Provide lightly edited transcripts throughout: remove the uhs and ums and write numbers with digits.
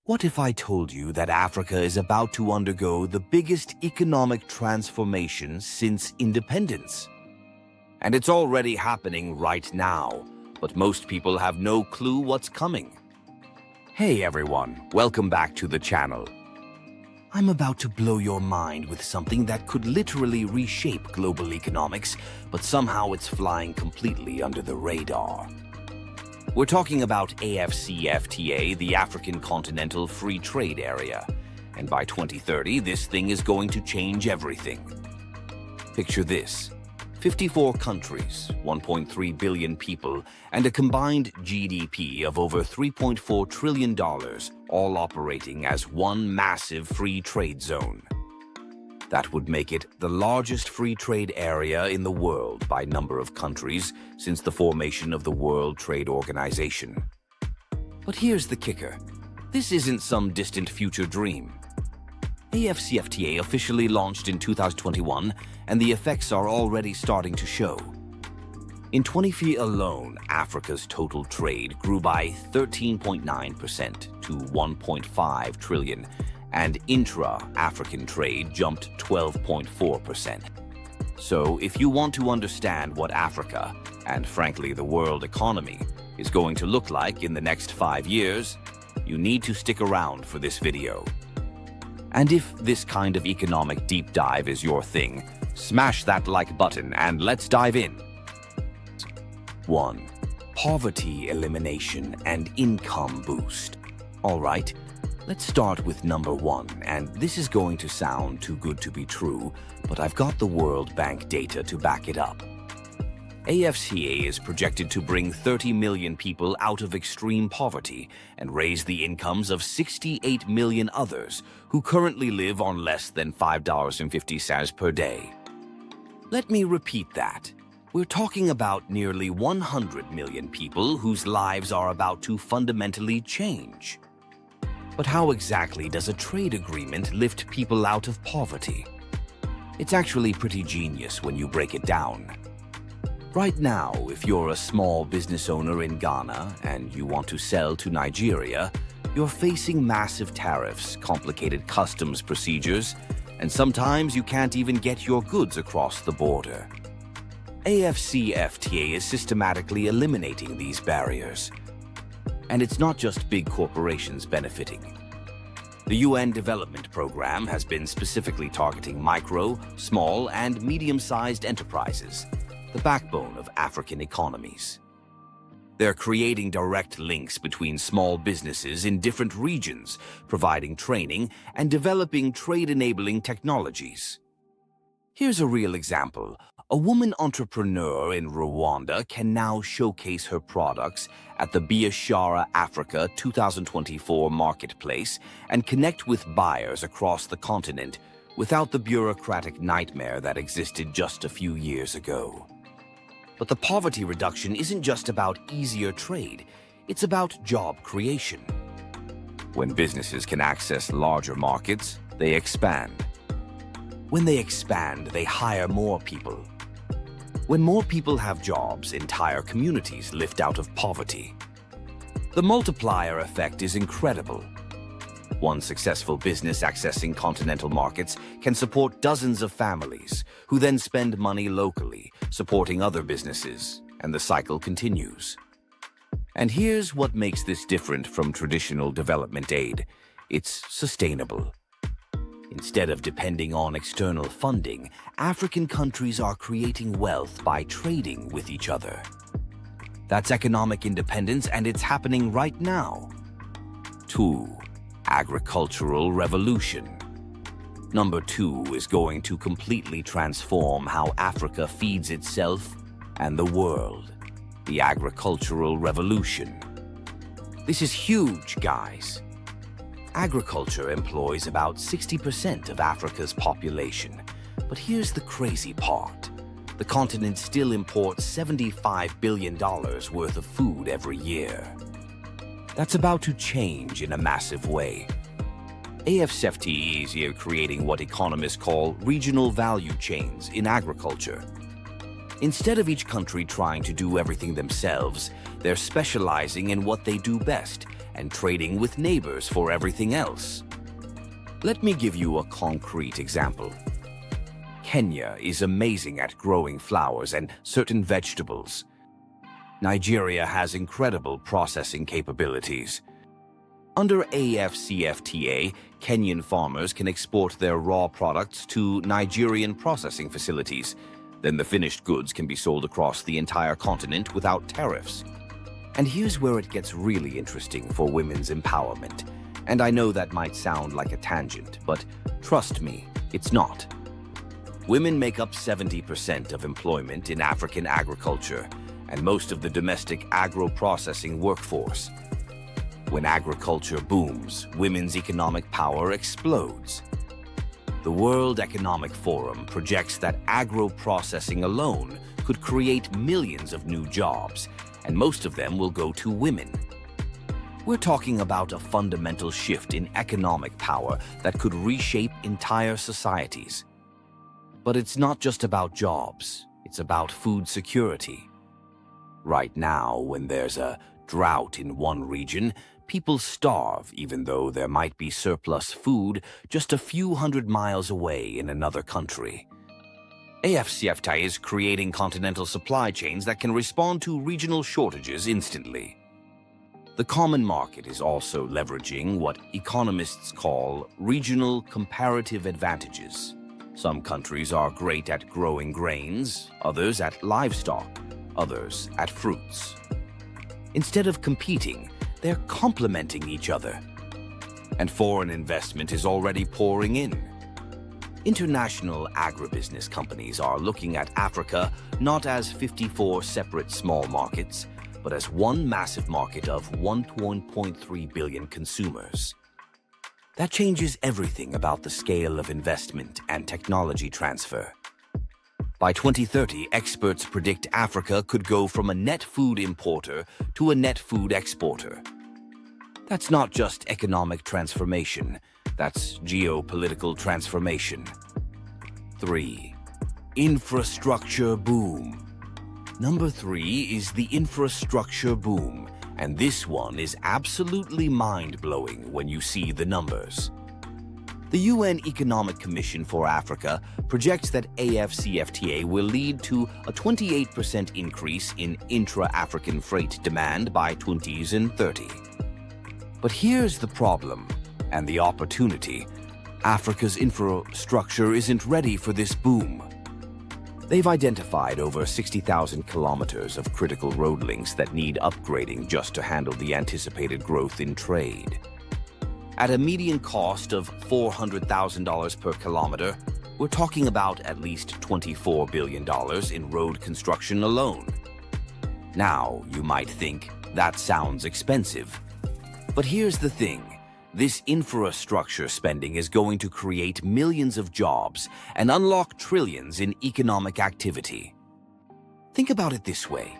What if I told you that Africa is about to undergo the biggest economic transformation since independence? And it's already happening right now, but most people have no clue what's coming. Hey everyone, welcome back to the channel. I'm about to blow your mind with something that could literally reshape global economics, but somehow it's flying completely under the radar. We're talking about AfCFTA, the African Continental Free Trade Area. And by 2030, this thing is going to change everything. Picture this: 54 countries, 1.3 billion people, and a combined GDP of over $3.4 trillion, all operating as one massive free trade zone. That would make it the largest free trade area in the world by number of countries since the formation of the World Trade Organization. But here's the kicker. This isn't some distant future dream. AfCFTA officially launched in 2021, and the effects are already starting to show. In 2020 alone, Africa's total trade grew by 13.9% to $1.5 trillion, and intra-African trade jumped 12.4%. So if you want to understand what Africa, and frankly the world economy, is going to look like in the next 5 years, you need to stick around for this video. And if this kind of economic deep dive is your thing, smash that like button and let's dive in. 1. Poverty elimination and income boost. All right, let's start with number 1, and this is going to sound too good to be true, but I've got the World Bank data to back it up. AfCFTA is projected to bring 30 million people out of extreme poverty and raise the incomes of 68 million others who currently live on less than $5.50 per day. Let me repeat that. We're talking about nearly 100 million people whose lives are about to fundamentally change. But how exactly does a trade agreement lift people out of poverty? It's actually pretty genius when you break it down. Right now, if you're a small business owner in Ghana and you want to sell to Nigeria, you're facing massive tariffs, complicated customs procedures, and sometimes you can't even get your goods across the border. AfCFTA is systematically eliminating these barriers. And it's not just big corporations benefiting. The UN Development Program has been specifically targeting micro, small, and medium-sized enterprises, the backbone of African economies. They're creating direct links between small businesses in different regions, providing training and developing trade-enabling technologies. Here's a real example. A woman entrepreneur in Rwanda can now showcase her products at the Biashara Africa 2024 marketplace and connect with buyers across the continent without the bureaucratic nightmare that existed just a few years ago. But the poverty reduction isn't just about easier trade, it's about job creation. When businesses can access larger markets, they expand. When they expand, they hire more people. When more people have jobs, entire communities lift out of poverty. The multiplier effect is incredible. One successful business accessing continental markets can support dozens of families, who then spend money locally, supporting other businesses, and the cycle continues. And here's what makes this different from traditional development aid. It's sustainable. Instead of depending on external funding, African countries are creating wealth by trading with each other. That's economic independence, and it's happening right now. 2. Agricultural revolution. Number 2 is going to completely transform how Africa feeds itself and the world. The agricultural revolution. This is huge, guys. Agriculture employs about 60% of Africa's population. But here's the crazy part. The continent still imports $75 billion worth of food every year. That's about to change in a massive way. AfCFTA is here creating what economists call regional value chains in agriculture. Instead of each country trying to do everything themselves, they're specializing in what they do best and trading with neighbors for everything else. Let me give you a concrete example. Kenya is amazing at growing flowers and certain vegetables. Nigeria has incredible processing capabilities. Under AFCFTA, Kenyan farmers can export their raw products to Nigerian processing facilities. Then the finished goods can be sold across the entire continent without tariffs. And here's where it gets really interesting for women's empowerment. And I know that might sound like a tangent, but trust me, it's not. Women make up 70% of employment in African agriculture and most of the domestic agro-processing workforce. When agriculture booms, women's economic power explodes. The World Economic Forum projects that agro-processing alone could create millions of new jobs, and most of them will go to women. We're talking about a fundamental shift in economic power that could reshape entire societies. But it's not just about jobs, it's about food security. Right now, when there's a drought in one region, people starve even though there might be surplus food just a few hundred miles away in another country. AFCFTA is creating continental supply chains that can respond to regional shortages instantly. The common market is also leveraging what economists call regional comparative advantages. Some countries are great at growing grains, others at livestock, others at fruits. Instead of competing, they're complementing each other. And foreign investment is already pouring in. International agribusiness companies are looking at Africa not as 54 separate small markets, but as one massive market of 1.3 billion consumers. That changes everything about the scale of investment and technology transfer. By 2030, experts predict Africa could go from a net food importer to a net food exporter. That's not just economic transformation, that's geopolitical transformation. 3. Infrastructure boom. Number 3 is the infrastructure boom, and this one is absolutely mind-blowing when you see the numbers. The UN Economic Commission for Africa projects that AFCFTA will lead to a 28% increase in intra-African freight demand by 2030. But here's the problem and the opportunity. Africa's infrastructure isn't ready for this boom. They've identified over 60,000 kilometers of critical road links that need upgrading just to handle the anticipated growth in trade. At a median cost of $400,000 per kilometer, we're talking about at least $24 billion in road construction alone. Now, you might think, that sounds expensive. But here's the thing. This infrastructure spending is going to create millions of jobs and unlock trillions in economic activity. Think about it this way.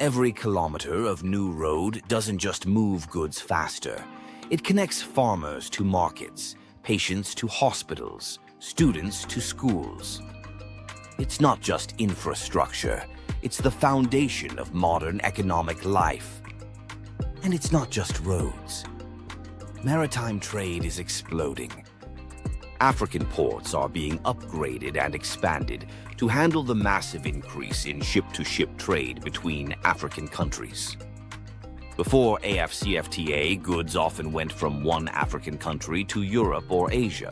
Every kilometer of new road doesn't just move goods faster. It connects farmers to markets, patients to hospitals, students to schools. It's not just infrastructure, it's the foundation of modern economic life. And it's not just roads. Maritime trade is exploding. African ports are being upgraded and expanded to handle the massive increase in ship-to-ship trade between African countries. Before AFCFTA, goods often went from one African country to Europe or Asia,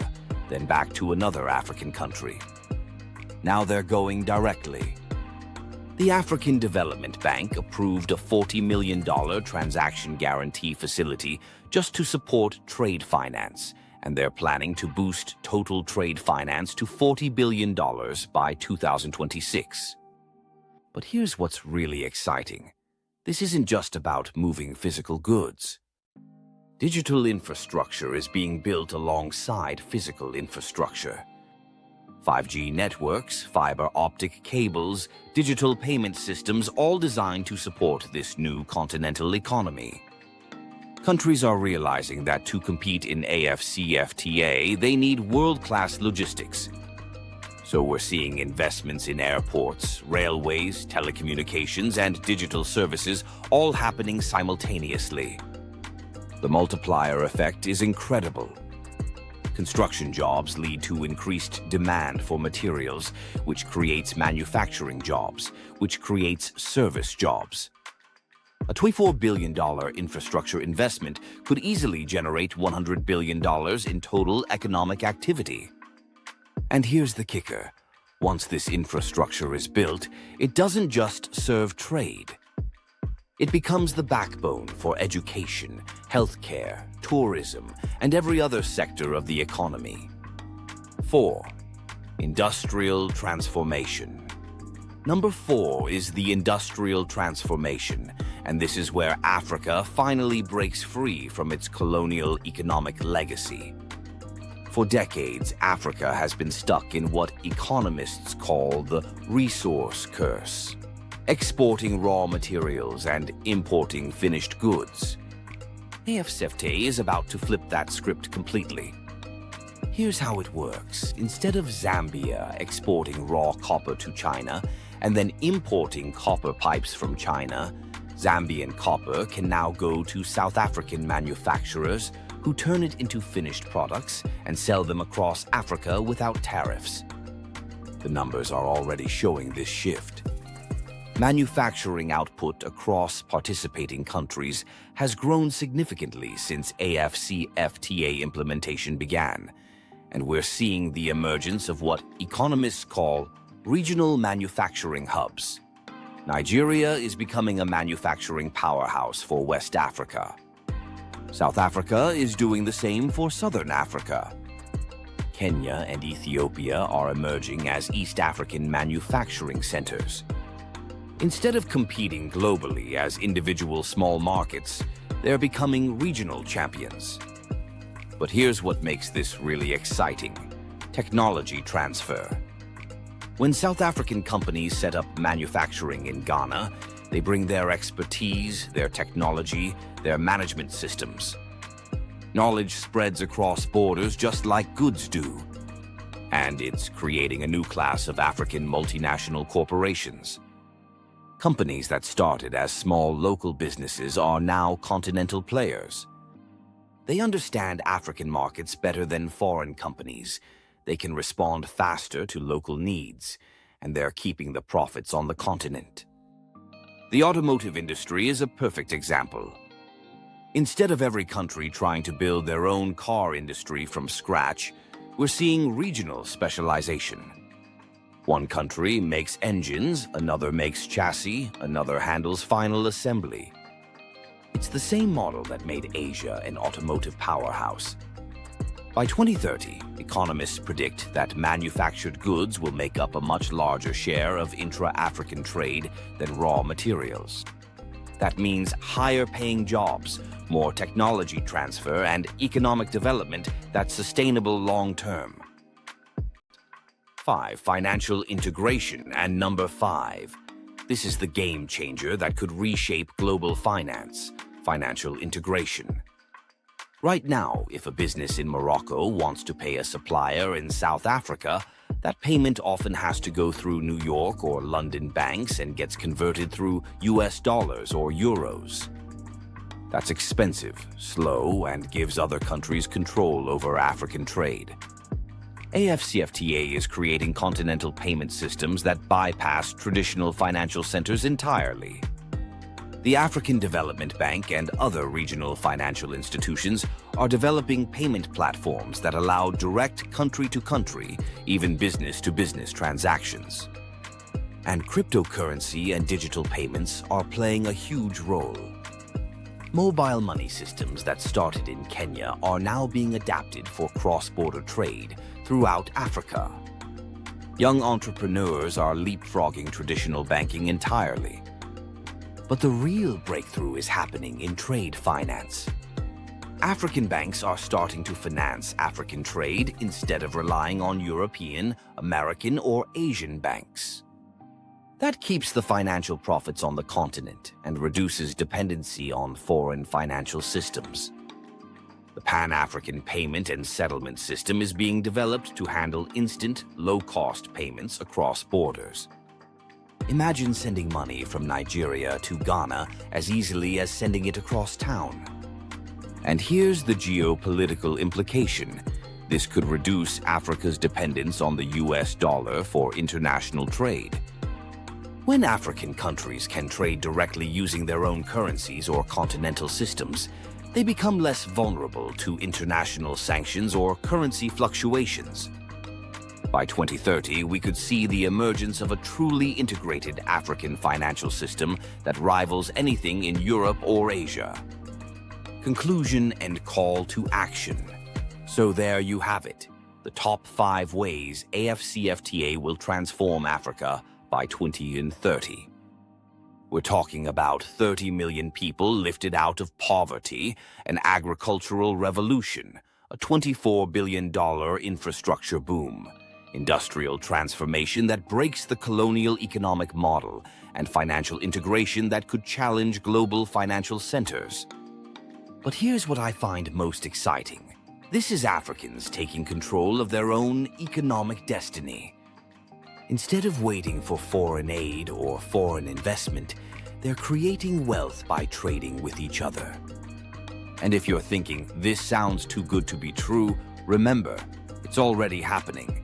then back to another African country. Now they're going directly. The African Development Bank approved a $40 million transaction guarantee facility just to support trade finance, and they're planning to boost total trade finance to $40 billion by 2026. But here's what's really exciting. This isn't just about moving physical goods. Digital infrastructure is being built alongside physical infrastructure. 5G networks, fiber optic cables, digital payment systems, all designed to support this new continental economy. Countries are realizing that to compete in AFCFTA, they need world-class logistics. So we're seeing investments in airports, railways, telecommunications, and digital services all happening simultaneously. The multiplier effect is incredible. Construction jobs lead to increased demand for materials, which creates manufacturing jobs, which creates service jobs. A $24 billion infrastructure investment could easily generate $100 billion in total economic activity. And here's the kicker. Once this infrastructure is built, it doesn't just serve trade. It becomes the backbone for education, healthcare, tourism, and every other sector of the economy. 4. Industrial transformation. Number 4 is the industrial transformation, and this is where Africa finally breaks free from its colonial economic legacy. For decades, Africa has been stuck in what economists call the resource curse, exporting raw materials and importing finished goods. AFCFTA is about to flip that script completely. Here's how it works. Instead of Zambia exporting raw copper to China and then importing copper pipes from China, Zambian copper can now go to South African manufacturers who turn it into finished products and sell them across Africa without tariffs. The numbers are already showing this shift. Manufacturing output across participating countries has grown significantly since AFCFTA implementation began, and we're seeing the emergence of what economists call regional manufacturing hubs. Nigeria is becoming a manufacturing powerhouse for West Africa. South Africa is doing the same for Southern Africa. Kenya and Ethiopia are emerging as East African manufacturing centers. Instead of competing globally as individual small markets, they're becoming regional champions. But here's what makes this really exciting: technology transfer. When South African companies set up manufacturing in Ghana, they bring their expertise, their technology, their management systems. Knowledge spreads across borders just like goods do. And it's creating a new class of African multinational corporations. Companies that started as small local businesses are now continental players. They understand African markets better than foreign companies. They can respond faster to local needs, and they're keeping the profits on the continent. The automotive industry is a perfect example. Instead of every country trying to build their own car industry from scratch, we're seeing regional specialization. One country makes engines, another makes chassis, another handles final assembly. It's the same model that made Asia an automotive powerhouse. By 2030, economists predict that manufactured goods will make up a much larger share of intra-African trade than raw materials. That means higher-paying jobs, more technology transfer, and economic development that's sustainable long-term. 5. Financial integration. And number 5. This is the game changer that could reshape global finance: financial integration. Right now, if a business in Morocco wants to pay a supplier in South Africa, that payment often has to go through New York or London banks and gets converted through US dollars or euros. That's expensive, slow, and gives other countries control over African trade. AFCFTA is creating continental payment systems that bypass traditional financial centers entirely. The African Development Bank and other regional financial institutions are developing payment platforms that allow direct country-to-country, even business-to-business transactions. And cryptocurrency and digital payments are playing a huge role. Mobile money systems that started in Kenya are now being adapted for cross-border trade throughout Africa. Young entrepreneurs are leapfrogging traditional banking entirely. But the real breakthrough is happening in trade finance. African banks are starting to finance African trade instead of relying on European, American, or Asian banks. That keeps the financial profits on the continent and reduces dependency on foreign financial systems. The Pan-African payment and settlement system is being developed to handle instant, low-cost payments across borders. Imagine sending money from Nigeria to Ghana as easily as sending it across town. And here's the geopolitical implication. This could reduce Africa's dependence on the US dollar for international trade. When African countries can trade directly using their own currencies or continental systems, they become less vulnerable to international sanctions or currency fluctuations. By 2030, we could see the emergence of a truly integrated African financial system that rivals anything in Europe or Asia. Conclusion and call to action. So there you have it, the top 5 ways AFCFTA will transform Africa by 2030. We're talking about 30 million people lifted out of poverty, an agricultural revolution, a $24 billion infrastructure boom, industrial transformation that breaks the colonial economic model, and financial integration that could challenge global financial centers. But here's what I find most exciting. This is Africans taking control of their own economic destiny. Instead of waiting for foreign aid or foreign investment, they're creating wealth by trading with each other. And if you're thinking, this sounds too good to be true, remember, it's already happening.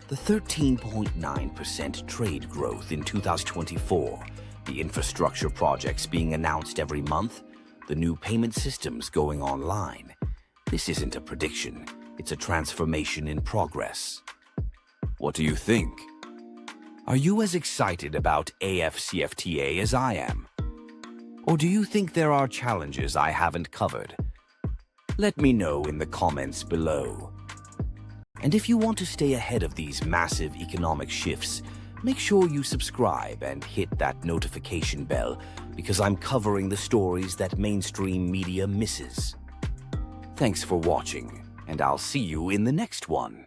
The 13.9% trade growth in 2024, the infrastructure projects being announced every month, the new payment systems going online. This isn't a prediction, it's a transformation in progress. What do you think? Are you as excited about AFCFTA as I am? Or do you think there are challenges I haven't covered? Let me know in the comments below. And if you want to stay ahead of these massive economic shifts, make sure you subscribe and hit that notification bell, because I'm covering the stories that mainstream media misses. Thanks for watching, and I'll see you in the next one.